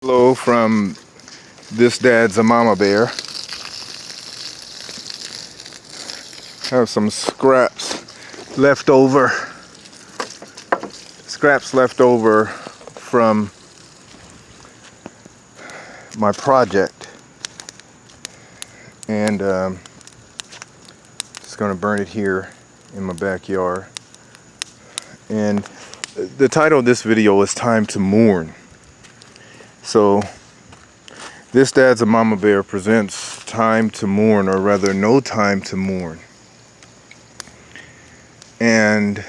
Hello from This Dad's a Mama Bear. Have some scraps left over from my project, and just gonna burn it here in my backyard. And the title of this video is Time to Mourn. So This Dad's a Mama Bear presents Time to Mourn, or rather No Time to Mourn. And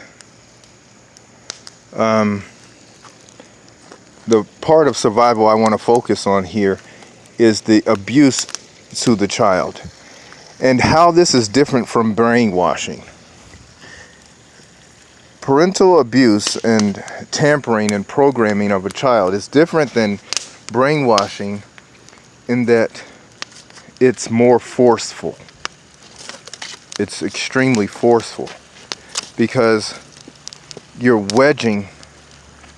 the part of survival I want to focus on here is the abuse to the child and how this is different from brainwashing. Parental abuse and tampering and programming of a child is different than brainwashing in that it's more forceful. It's extremely forceful because you're wedging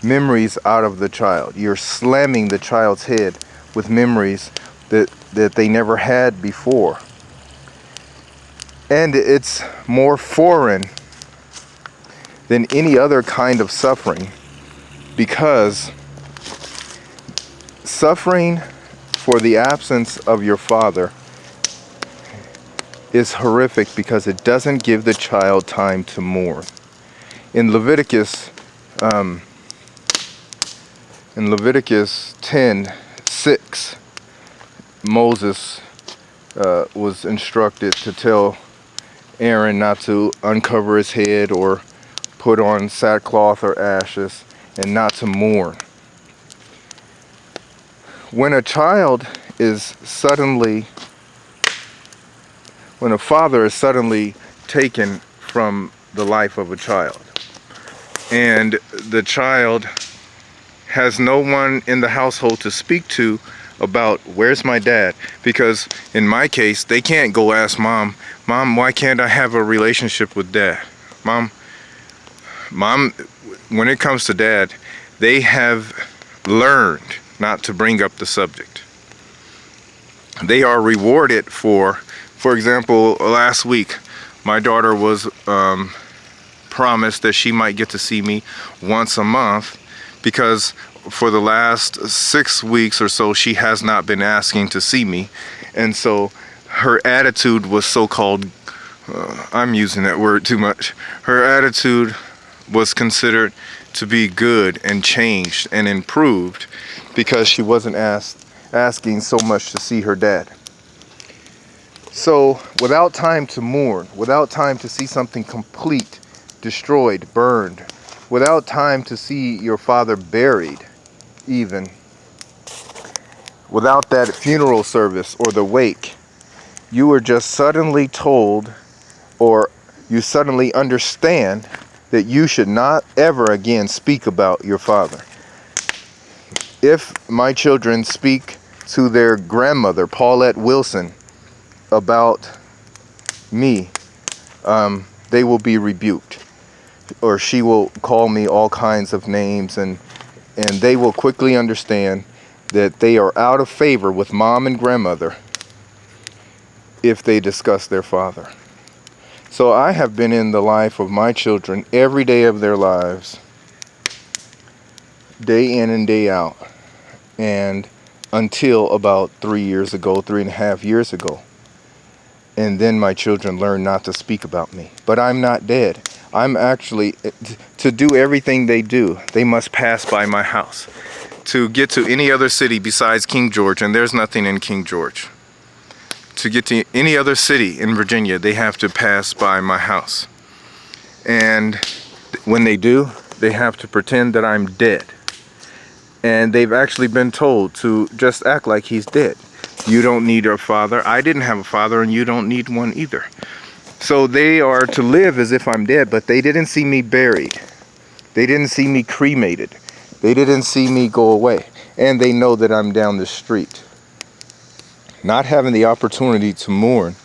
memories out of the child. You're slamming the child's head with memories that they never had before. And it's more foreign than any other kind of suffering, because suffering for the absence of your father is horrific because it doesn't give the child time to mourn. In Leviticus 10:6, Moses was instructed to tell Aaron not to uncover his head or put on sackcloth or ashes, and not to mourn. When a father is suddenly taken from the life of a child, and the child has no one in the household to speak to about where's my dad, because in my case they can't go ask mom, why can't I have a relationship with dad? Mom, when it comes to dad, they have learned not to bring up the subject. They are rewarded for example, last week my daughter was promised that she might get to see me once a month, because for the last 6 weeks or so she has not been asking to see me. And so her attitude was so-called, I'm using that word too much, her attitude was considered to be good and changed and improved because she wasn't asking so much to see her dad. So without time to mourn, without time to see something complete, destroyed, burned, without time to see your father buried, even without that funeral service or the wake, you were just suddenly told, or you suddenly understand, that you should not ever again speak about your father. If my children speak to their grandmother, Paulette Wilson, about me, they will be rebuked, or she will call me all kinds of names, and they will quickly understand that they are out of favor with mom and grandmother if they discuss their father. So I have been in the life of my children every day of their lives, day in and day out, and until about 3.5 years ago. And then my children learned not to speak about me. But I'm not dead. I'm actually, to do everything they do, they must pass by my house. To get to any other city besides King George, and there's nothing in King George, to get to any other city in Virginia, they have to pass by my house. And when they do, they have to pretend that I'm dead. And they've actually been told to just act like he's dead. You don't need a father. I didn't have a father, and you don't need one either. So they are to live as if I'm dead, but they didn't see me buried. They didn't see me cremated. They didn't see me go away. And they know that I'm down the street. Not having the opportunity to mourn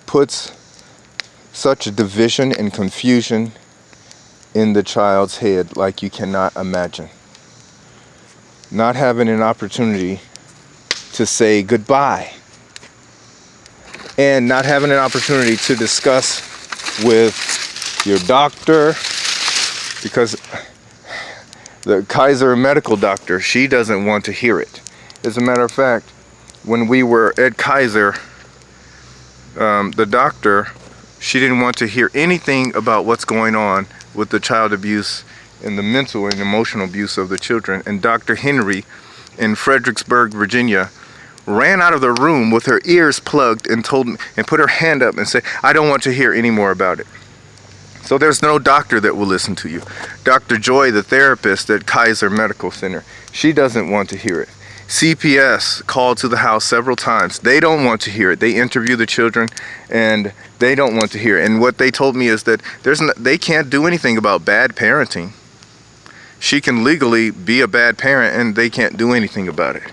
puts such a division and confusion in the child's head like you cannot imagine. not having an opportunity to say goodbye, and not having an opportunity to discuss with your doctor, because the Kaiser medical doctor, she doesn't want to hear it. As a matter of fact, when we were at Kaiser, the doctor, she didn't want to hear anything about what's going on with the child abuse and the mental and emotional abuse of the children. And Dr. Henry in Fredericksburg, Virginia, ran out of the room with her ears plugged and told me, and put her hand up and said, I don't want to hear any more about it. So there's no doctor that will listen to you. Dr. Joy, the therapist at Kaiser Medical Center, she doesn't want to hear it. CPS called to the house several times. They don't want to hear it. They interview the children and they don't want to hear it. And what they told me is that they can't do anything about bad parenting. She can legally be a bad parent and they can't do anything about it.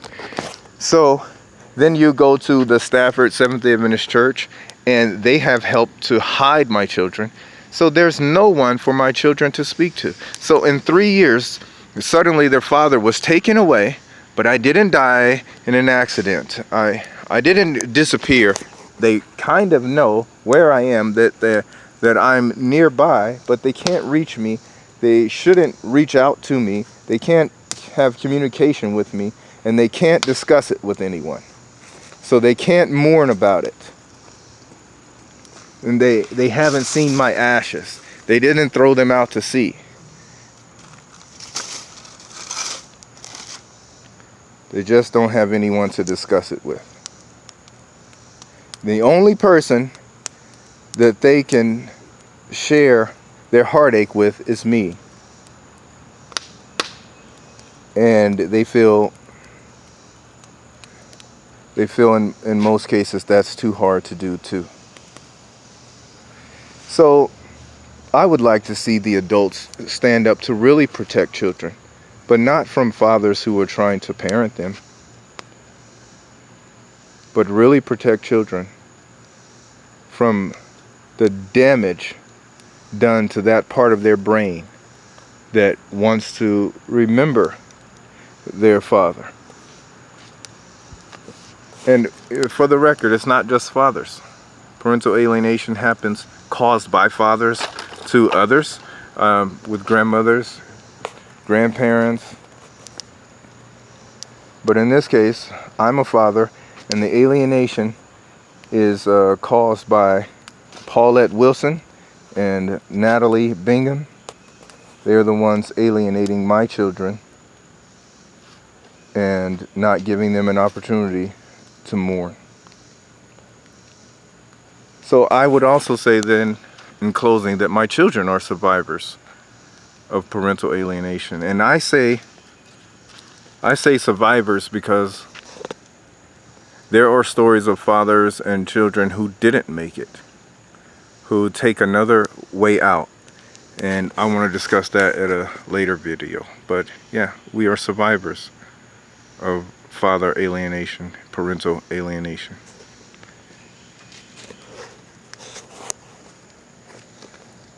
So then you go to the Stafford Seventh-day Adventist Church, and they have helped to hide my children. So there's no one for my children to speak to. So in 3 years, suddenly their father was taken away, but I didn't die in an accident. I didn't disappear. They kind of know where I am, that I'm nearby, but they can't reach me. They shouldn't reach out to me. They can't have communication with me, and they can't discuss it with anyone. So they can't mourn about it. And they haven't seen my ashes. They didn't throw them out to sea. They just don't have anyone to discuss it with. The only person that they can share their heartache with is me. And they feel in most cases that's too hard to do too. So I would like to see the adults stand up to really protect children, but not from fathers who are trying to parent them, but really protect children from the damage done to that part of their brain that wants to remember their father. And for the record, it's not just fathers. Parental alienation happens caused by fathers to others, with grandmothers, grandparents. But in this case, I'm a father, and the alienation is caused by Paulette Wilson and Natalie Bingham. They're the ones alienating my children and not giving them an opportunity to mourn. So I would also say then, in closing, that my children are survivors of parental alienation. And I say survivors because there are stories of fathers and children who didn't make it, who take another way out. And I want to discuss that at a later video. But yeah, we are survivors of father alienation, parental alienation.